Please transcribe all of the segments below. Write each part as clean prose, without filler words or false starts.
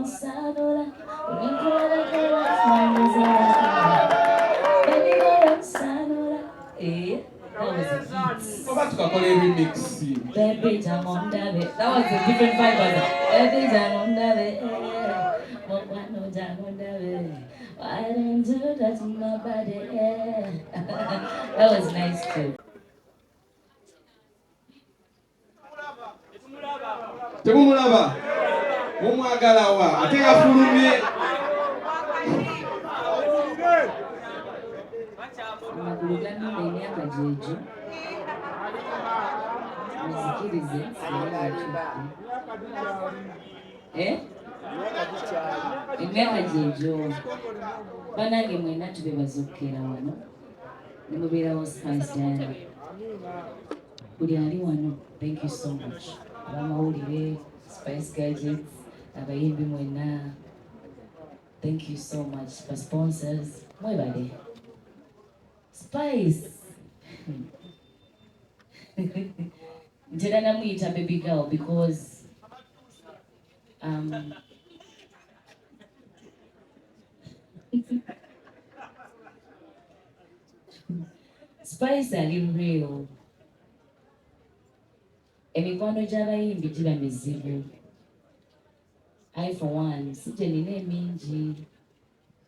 Sanula, baby girl Sanula. Eh, that was a hit. Go back to Kakole remix. Baby Jamondave. That was a different vibe. Baby Jamondave. Mikwano Jamondave. Why don't you touch my body? That was nice too. Temumulaba. Mumwagala wa. Ate yafulumye. Nakulugana emyaka gyegyo muzikirize emyaka gyegyo banange mwena tubebaza okukeera wano nemubeerawo Spice Diana buli ali wano. Thank you so much abamawulire Spice Gadgets abayimbi mwena, thank you so much for sponsors mwebale Spice. Ntera namuyita baby girl because Spice ali real. Emikwano gy'abayimbi giba mizibu. I for one sije nina emingi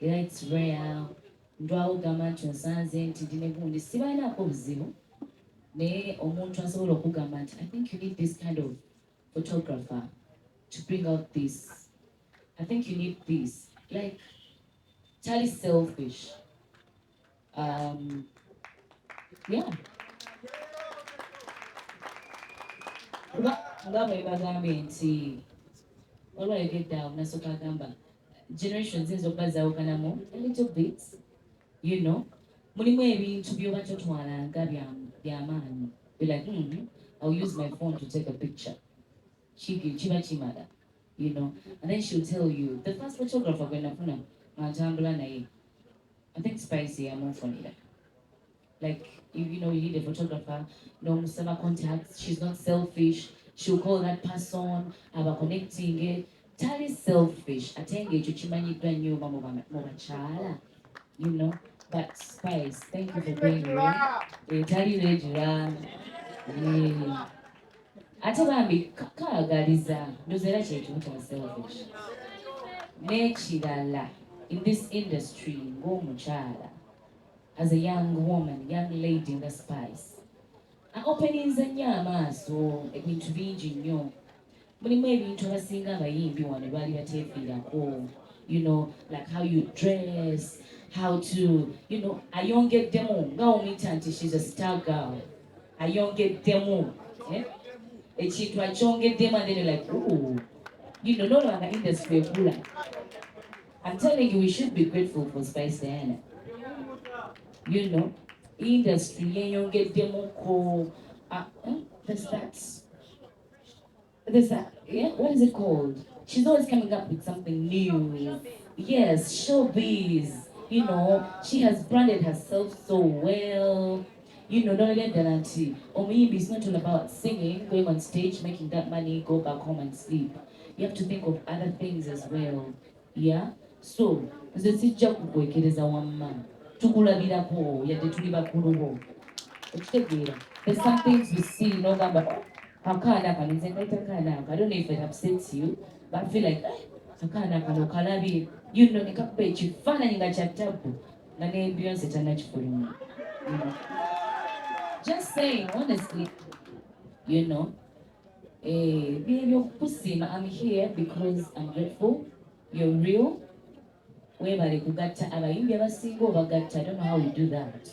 era it's rare. Ndwawo gamba nti onsanze nti ndi ne gundi sibalinaako buzibu naye omuntu asobola okugamba nti I think you need this kind of photographer to bring out this. I think you need this. Like, totally selfish. Yeah. Nga bwe bagambye nti waliwo ayogedde awo nasooka agamba generations ziyinza okubazaawukanamu a little bit. You know, mulimu ebintu byoba totwalanga byamaanyi. Be like, I'll use my phone to take a picture. Chiba chimada, you know. And then she'll tell you, the first photographer when natambula naye, I think Spicy I'm for it. Like, you know, you need a photographer, no summer contacts, she's not selfish, she'll call that person, aba connecting it. Tali selfish, atenge chuchimanyiddwa nnyo mu bakyala, you know. But Spice, thank you for being here. Tali rejula. Ate bambi kaagaliza ndoza era kyekimu kya selfish. N'ekirala, in this industry ng'omukyala, as a young woman, young lady in the Spice, aopeninza nnyo amaaso ebintu bingi nnyo. Mulimu ebintu abasinga abayimbi wano baali bateefiirako, you know, like how you dress, how to, you know, ayongeddemu nga omuyita nti she's a star girl. Ayongeddemu. Ekintu akyongeddemu and then you're like, ooh, you know, no longer industry ekula. I'm telling you, we should be grateful for Spice Diana. You know, industry yeyongeddemu ko there's that, yeah, what is it called? She's always coming up with something new. Yes, showbiz. You know, she has branded herself so well. You know, not only that, or maybe it's not all about singing, going on stage, making that money, go back home and sleep. You have to think of other things as well. Yeah? So, nze sijja kukwekereza wamma. Tukulabirako, yadde tuli bakulubo. Okitegeera. There's some things we see, no gamba, akaana kano, nze nkaita akaana ako. I don't know if it upsets you, but I feel like, akaana kano kalabye. You know, nekakuba ekifaananyi nga kya ttabu nga ne Beyonce tannakifuluma. Just saying, honestly, you know, I'm here because I'm grateful. You're real. Webale kugatta abayimbi abasinga obagatta. I don't know how we do that.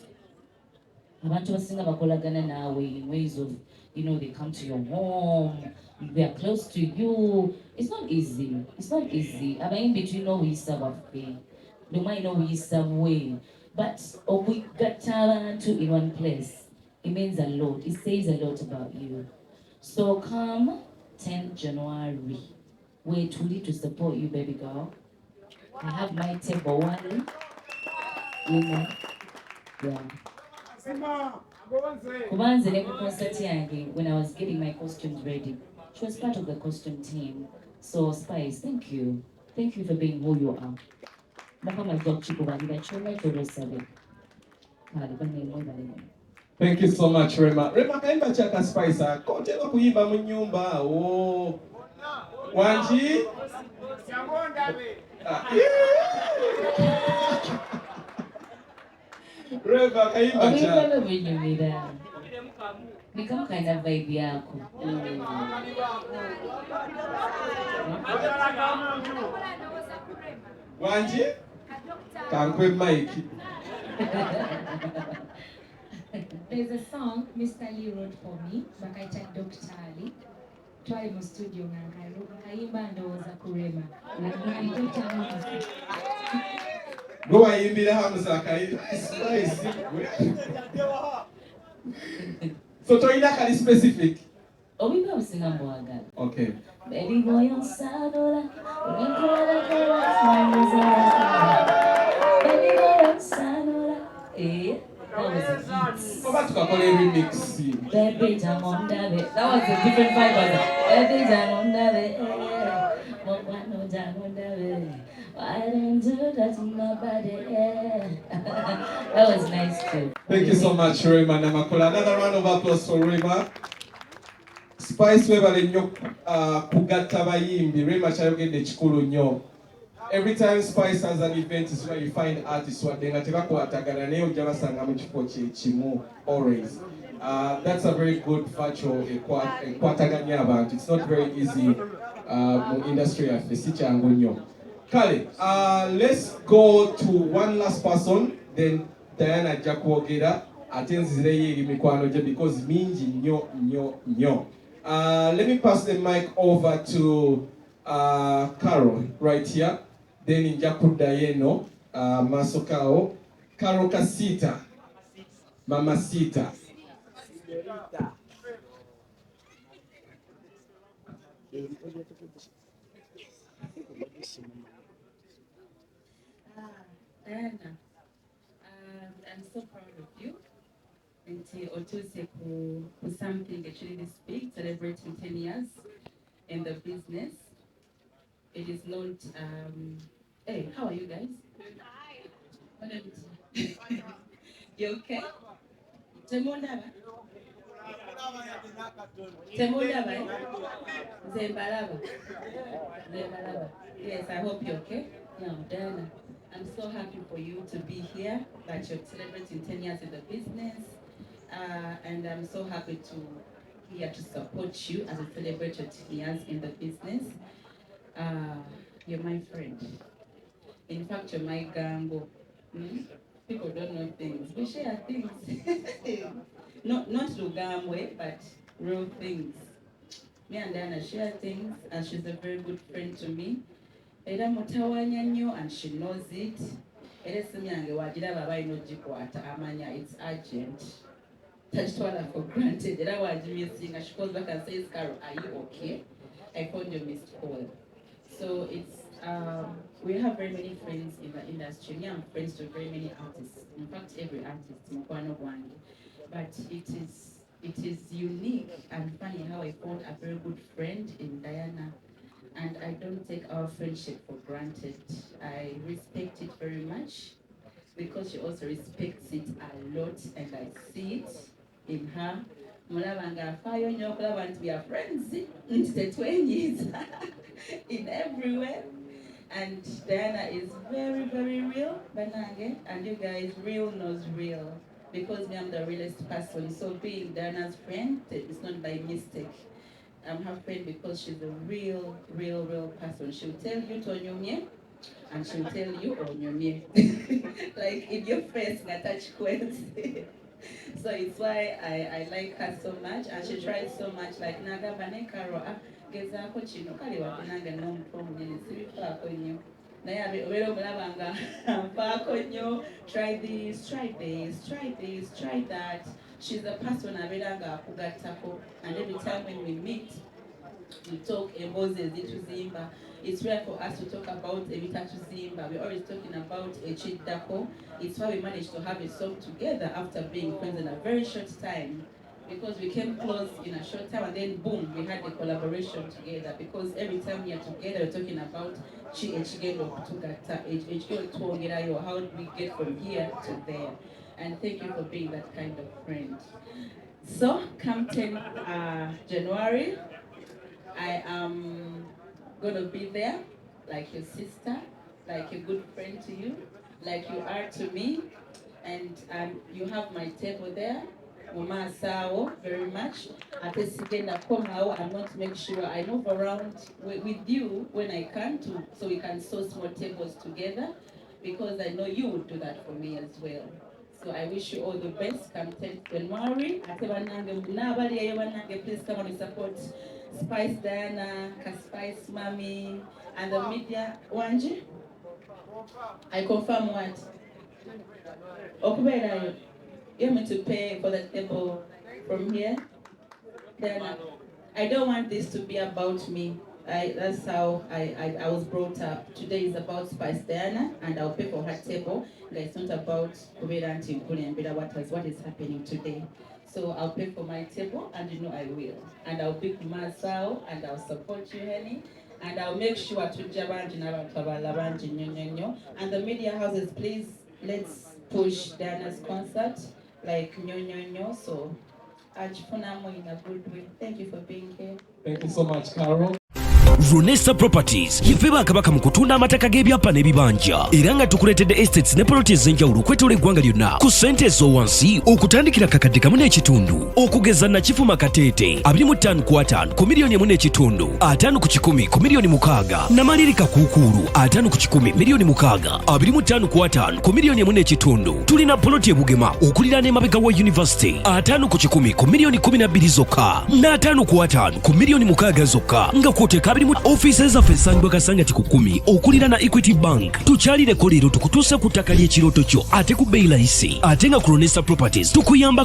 Abantu basinga bakolagana naawe in ways of, you know, they come to your home, they are close to you. It's not easy. It's not easy. Abayimbi tulina obuyisa bwaffe. Luma alina obuyisa bwe. But okugatta abantu in one place, it means a lot. It says a lot about you. So come 10th January, we're truly to support you, baby girl. I have my table one. You know, yeah. Kubanze ne concert yange, when I was getting my costumes ready, she was part of the costume team. So Spice, thank you. Thank you for being who you are. Mukama Chikubalira Chuma Jerusalem. Thank you so much, Rema. Rema kaimba chaka spice. Kontema kuimba mu nyumba. Oh. Wanji? Rema kaimba chaka. Become kind of vibe yako. Wanji? Kankwe Mike. There's a song Mr. Lee wrote for me, bakaita Dr. Ali. Twali mu studio Ayimbidde ndowooza ku Rema. Go Ayimbidde Hamza kaimba. So toina kali specific. Obiba usinga mwagala. Okay. Baby boy on Sadola, baby boy on Sadola. That was a hit. Go back to Kakole remix. Baby jam on that. That was a different vibe. Baby jam on that. Mikwano jam on that. Why don't you touch my body? That was nice too. Thank you so much, Rema Namakula. Another round of applause for Rema. Spice webale nnyo kugatta bayimbi. Rema kyayogedde kikulu nnyo. Every time Spice has an event is where you find artists wadde nga tebakwatagana naye ojja basanga mu kifo kimu always. That's a very good virtual ekwataganya abantu. It's not very easy mu industry yaffe si kyangu nnyo. Kale, let's go to one last person, then Diana ajja kwogera ate nzireyo eri mikwano gye because mingi nnyo. Let me pass the mic over to Carol right here. Then nja kuddayo eno maaso Carol Kasita. Mama Sita. Diana, I'm so proud of you. And Otuse for something actually this big, celebrating 10 years in the business. It is not, hey, how are you guys? You okay? Temondaba? Zembalaba? Yes, I hope you're okay. Now, Diana, I'm so happy for you to be here, that you're celebrating 10 years in the business. And I'm so happy to here to support you as you celebrate your 10 years in the business. You're my friend. In fact, you're my gambo. People don't know things. We share things. not Lugamwe, but real things. Me and Diana share things, and she's a very good friend to me. Era mutawanya nnyo, and she knows it. Era essimu yange wagira baba inogikwata amanya it's urgent. Tagitwala for granted. Era wagimissing. She calls back and says, Carol, are you okay? I found your missed call. So it's we have very many friends in the industry. Me, I'm friends to very many artists. In fact, every artist, Mikwano one. But it is unique and funny how I found a very good friend in Diana. And I don't take our friendship for granted. I respect it very much because she also respects it a lot, and I see it in her. Mulabanga fayo nyo kulaba nti we are friends nti 20 years in everywhere. And Diana is very, very real, Banange, and you guys real knows real. Because me, I'm the realest person. So being Diana's friend, it's not by mistake. I'm her friend because she's a real person. She'll tell you to onyomye, and she'll tell you onyomye. Like in your face, touch quotes. So it's why I like her so much, and she tries so much. Like naga bane karo gezako chino kali wakinanga no mpromunye sibifaako nnyo. Naye obeera omulabanga nfaako nnyo, try this, try that. She's a person abeera akugattako, and every time when we meet, we talk emboozi ezituzimba. It's rare for us to talk about ebitatuzimba. We're always talking about echiddako. It's why we managed to have a song together after being friends in a very short time. Because we came close in a short time, and then boom, we had a collaboration together. Because every time we are together, we're talking about how do we get from here to there. And thank you for being that kind of friend. So come 10 January, I am gonna be there like your sister, like a good friend to you, like you are to me. And you have my table there. Mama Sao, very much. I'm going to make sure I move around with you when I can so we can source more tables together, because I know you would do that for me as well. So I wish you all the best. Come 10th January. Please come and support Spice Diana, Spice Mommy, and the media. Wanji? I confirm what? Okubera, you want me to pay for the table from here? Then I don't want this to be about me. That's how I was brought up. Today is about Spice Diana, and I'll pay for her table. It's not about Kubera and Tinkuli what is happening today. So I'll pay for my table, and you know I will. And I'll pick Masao, and I'll support you, Henny. And I'll make sure to Jabanji and the media houses, please, let's push Diana's concert like nyo. So Ajifunamo in a good way. Thank you for being here. Thank you so much, Carol. Runesa Properties yifeba akabaka mu kutunda amataka g'ebyapa n'ebibanja era nga tukuletedde estates ne properties ez'enjawulo okwetola eggwanga lyonna ku ssente ez'owansi okutandikira kakadde kamu n'ekitundu okugeza Nakifuma Kateete 25 ku 5 ku miliyoni 1.5 5 ku 10 ku miliyoni 6 Namalirika Kuukulu 5 ku 10 miliyoni 6 25 ku 5 ku miliyoni 1.5 tulina poloti ebugema okuliraana emabega wa university 5 ku 10 ku miliyoni 12 zokka n'5 ku 5 ku miliyoni 6 zokka nga kwoteeka offices of Esangwa Kasangati ku 10 okulira na Equity Bank tukyalire kolero tukutuusa ku ttaka ly'ekirooto kyo ate ku bbeeyi layisi ate nga ku Runesa Properties tukuyamba